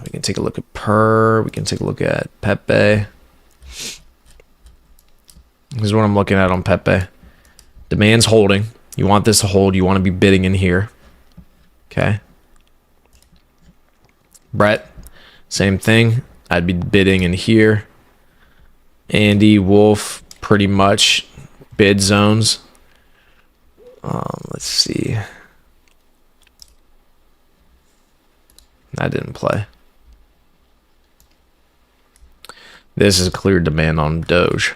We can take a look at Purr. We can take a look at Pepe. This is what I'm looking at on Pepe. Demand's holding. You want this to hold. You want to be bidding in here. Okay. Brett, same thing. I'd be bidding in here. Andy, Wolf, pretty much bid zones. Let's see. That didn't play. This is a clear demand on Doge.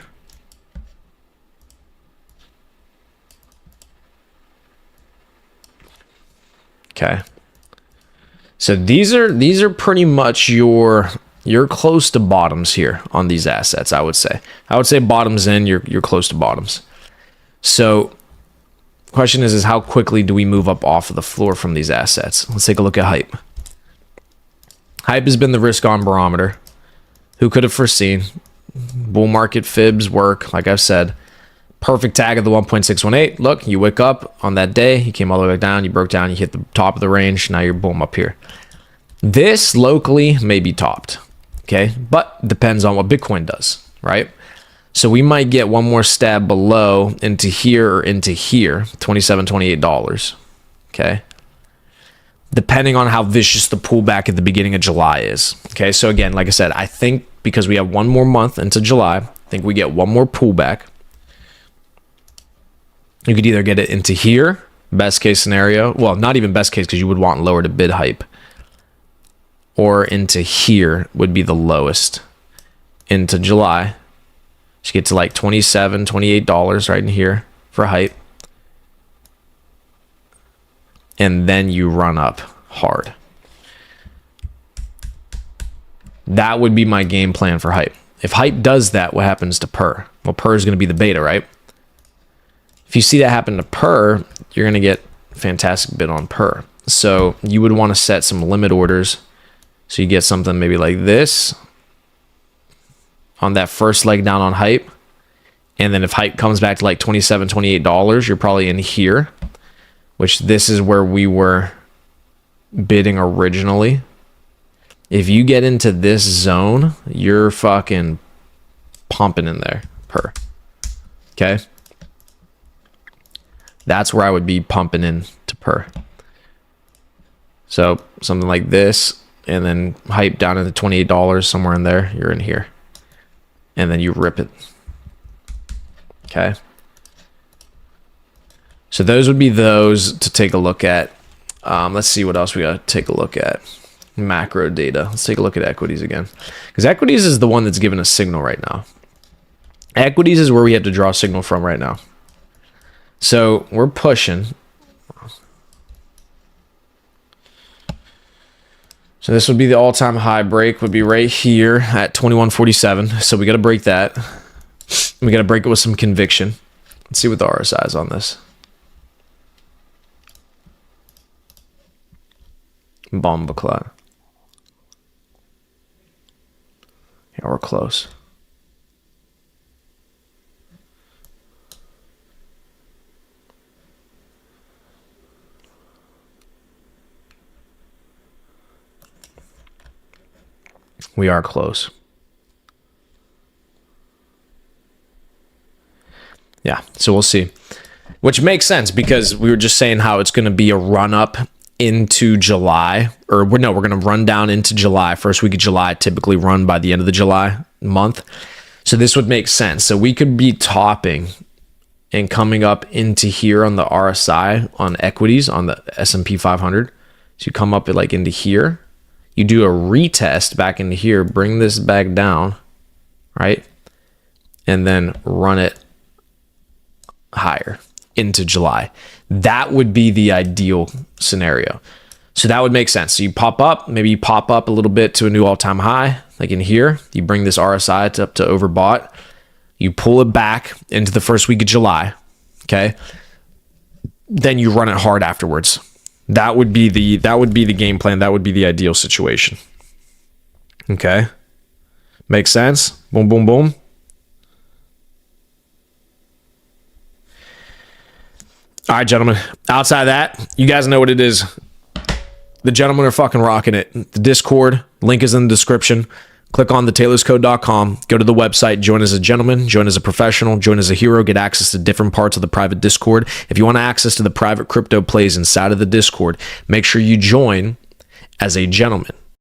Okay. So these are pretty much you're close to bottoms here on these assets, I would say. I would say bottoms in, you're close to bottoms. So question is how quickly do we move up off of the floor from these assets? Let's take a look at Hype. Hype has been the risk on barometer. Who could have foreseen? Bull market fibs work, like I've said. Perfect tag of the 1.618. Look, you wake up on that day, you came all the way down, you broke down, you hit the top of the range, now you're boom up here. This locally may be topped, okay? But depends on what Bitcoin does, right? So we might get one more stab below into here or into here, $27, $28, okay? Depending on how vicious the pullback at the beginning of July is, okay? So again, like I said, I think because we have one more month into July, I think we get one more pullback. You could either get it into here, best case scenario. Well, not even best case because you would want lower to bid Hype. Or into here would be the lowest. Into July. You get to like $27, $28 right in here for Hype. And then you run up hard. That would be my game plan for Hype. If Hype does that, what happens to Purr? Well, Purr is going to be the beta, right? If you see that happen to Purr, you're going to get a fantastic bid on Purr. So you would want to set some limit orders. So you get something maybe like this on that first leg down on Hype. And then if Hype comes back to like $27, $28, you're probably in here, which this is where we were bidding originally. If you get into this zone, you're fucking pumping in there, Purr. Okay? That's where I would be pumping in to Purr. So something like this, and then Hype down into $28, somewhere in there, you're in here. And then you rip it. Okay. So those would be those to take a look at. Let's see what else we got to take a look at. Macro data. Let's take a look at equities again. Because equities is the one that's giving a signal right now. Equities is where we have to draw a signal from right now. So we're pushing. So this would be the all-time high break, would be right here at 2147. So we got to break that. We got to break it with some conviction. Let's see what the RSI is on this. Bombaclat. Yeah, we're close. We are close. Yeah, so we'll see. Which makes sense because we were just saying how it's going to be a run up into July. Or no, we're going to run down into July. First week of July, typically run by the end of the July month. So this would make sense. So we could be topping and coming up into here on the RSI on equities on the S&P 500. So you come up like into here. You do a retest back into here, bring this back down, right? And then run it higher into July. That would be the ideal scenario. So that would make sense. So you pop up, maybe you pop up a little bit to a new all-time high, like in here. You bring this RSI up to overbought. You pull it back into the first week of July, okay? Then you run it hard afterwards. That would be the game plan. That would be the ideal situation. Okay. Makes sense? Boom, boom, boom. All right, gentlemen. Outside of that, you guys know what it is. The gentlemen are fucking rocking it. The Discord link is in the description. Click on thetaylorscode.com, go to the website, join as a gentleman, join as a professional, join as a hero, get access to different parts of the private Discord. If you want access to the private crypto plays inside of the Discord, make sure you join as a gentleman.